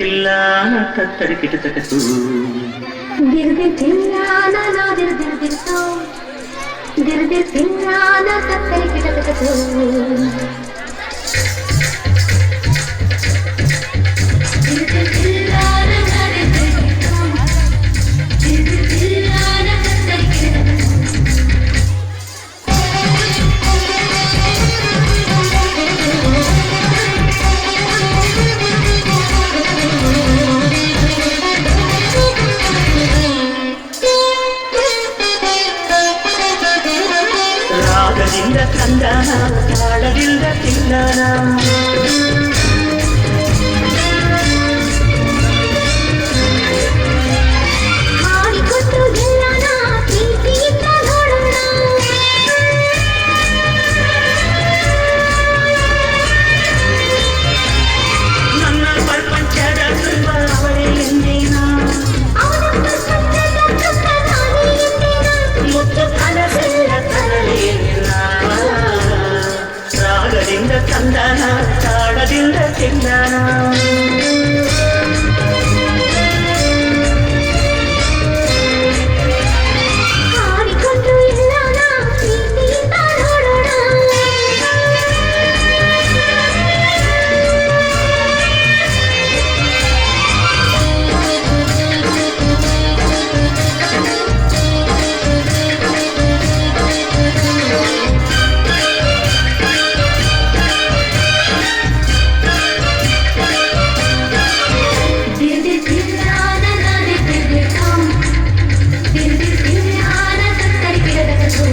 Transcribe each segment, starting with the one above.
ಇಲ್ಲ ತತ್ತರಿಕಿಟ ತಕತು ದಿರ್ದಿರ್ತಿಲ್ಲಾನ ನಾ ದಿರ್ದಿರ್ದಿರ್ತು ದಿರ್ದಿರ್ತಿಲ್ಲಾನ ತತ್ತರಿಕಿಟ ತಕತು ದಿರ್ದಿರ್ತಿಲ್ಲಾನ ನಾ ದಿರ್ದಿರ್ದಿರ್ತು ದಿರ್ದಿರ್ತಿಲ್ಲಾನ ತತ್ತರಿಕಿಟ ತಕತು ರಾಗದಿಂದ ಕಂದನ ತಾಳದಿಂದ ತಿಲ್ಲನ ಮಾಡಿಕೊಟ್ಟು ಎಲ್ಲನ ಪ್ರೀತಿಯಿಂದ ನೋಡೋಣ ನನ್ನ ಪ್ರಪಂಚದ ತುಂಬ ಅವಳೇ ಎಂದೇನ ಅವನ ಪ್ರಪಂಚದ ತುಂಬ ನಾನೇ ಎಂದೇನ ಮುತ್ತು ಕನಸೆಲ್ಲ ತರಲೇನಿಲ್ಲ ರಾಗದಿಂದ ಕಂದನ ತಾಳದಿಂದ ತಿಲ್ಲನ ಮಾಡಿಕೊಂಡು ಎಲ್ಲನ ಪ್ರೀತಿಯಿಂದ ನೋಡೋಣ ದಿರ್ದಿರ್ತಿಲ್ಲಾನ ನಾ ದಿರ್ದಿರ್ದಿರ್ತು ದಿರ್ದಿರ್ತಿಲ್ಲಾನ ತತ್ತರಿಕಿಟ ತಕತು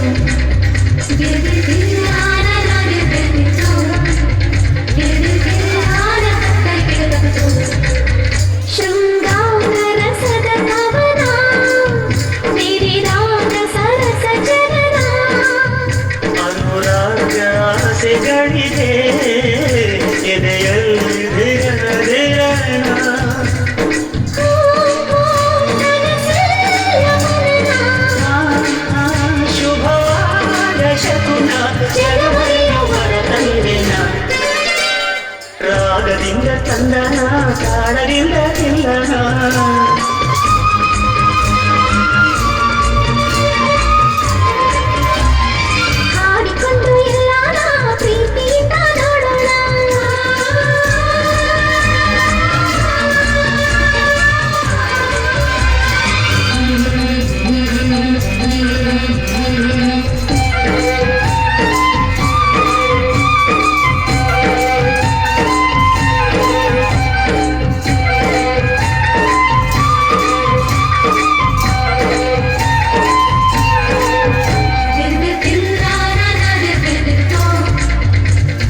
ದಿರ್ದಿರ್ತಿಲ್ಲಾನ ನಾ ದಿರ್ದಿರ್ದಿರ್ತು ದಿರ್ದಿರ್ತಿಲ್ಲಾನ ತತ್ತರಿಕಿಟ ತಕತು ಶೃಂಗಾರ ರಸದ ಕವನ ಸಿರಿರಾಗ ಸರಸ ಜನನ ಅನುರಾಗ ಆಸೆಗಳಿದೆ ಎದೆಯಲ್ಲಿ ಧಿರಣ ಶುಭವಾದ ಶಕುನ ಜಗವರ ತಂದಿನ ರಾಗದಿಂದ ತಂದನ ತಾಳದಿಂದ ತಿಲ್ಲನ ಹಾಡಿಕೊಂಡು ಎಲ್ಲನ ಪ್ರೀತಿಯಿಂದ ನೋಡೋಣ ದಿರ್ದಿರ್ತಿಲ್ಲಾನ ನಾ ದಿರ್ದಿರ್ದಿರ್ತು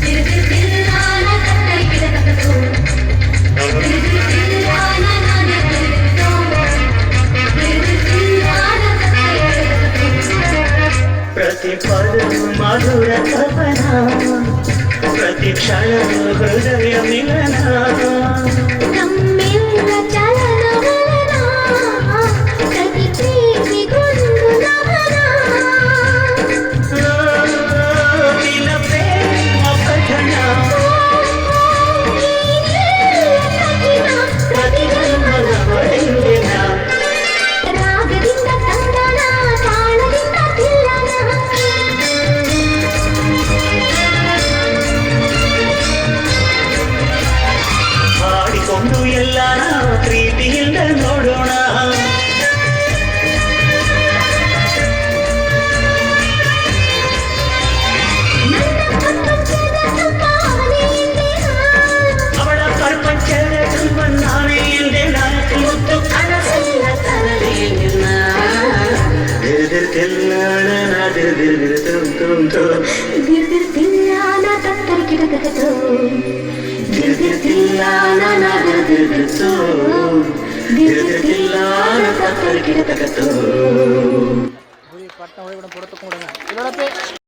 ದಿರ್ದಿರ್ತಿಲ್ಲಾನ ತತ್ತರಿಕಿಟ ತಕತು ದಿರ್ದಿರ್ತಿಲ್ಲಾನ ನಾ ದಿರ್ದಿರ್ದಿರ್ತು ದಿರ್ದಿರ್ತಿಲ್ಲಾನ ತತ್ತರಿಕಿಟ ತಕತು ಪ್ರತಿ ಪದ ಮಧುರ ಕವನ ಪ್ರತಿ ಕ್ಷಣ ಹೃದಯ ಮಿಲನ ನಮ್ಮೆಲ್ಲ ಚಲನವಲನ ಪ್ರತಿ ಪ್ರೀತಿಗೊಂದು ನಮನ ನಿನ್ನ ಪ್ರೇಮ ಪಠಣ ಪ್ರತಿ ಜನ್ಮದ ಒಡೆಯನ ರಾಗದಿಂದ ಕಂದನ ತಾಳದಿಂದ ತಿಲ್ಲನ ಮಾಡಿಕೊಂಡು ಎಲ್ಲನ ಪ್ರೀತಿಯಿಂದ ನೋಡೋಣ ನನ್ನ ಪ್ರಪಂಚದ ತುಂಬ ಅವನೇ ಎಂದೇನ ಅವಳ ಪ್ರಪಂಚದ ತುಂಬ ನಾನೇ ಎಂದೆನ ಮುತ್ತು ಕನಸೆಲ್ಲ ತರಲೇನಿಲ್ಲ ದಿರ್ದಿರ್ತಿಲ್ಲಾನ ದಿರ್ದಿರ್ದಿರ್ತು ದಿರ್ದಿರ್ತಿಲ್ಲಾನ ತತ್ತರಿಕಿಟ ತಕತು ದಿರ್ದಿರ್ತಿಲ್ಲಾನ ದಿರ್ದಿರ್ದಿರ್ತು ದಿರ್ದಿರ್ತಿಲ್ಲಾನ ತತ್ತರಿಕಿಟ ತಕತು ಪಟ್ಟ ಹೊಡಿಬಿಡ ಪುಡ ತಗೊಂಡ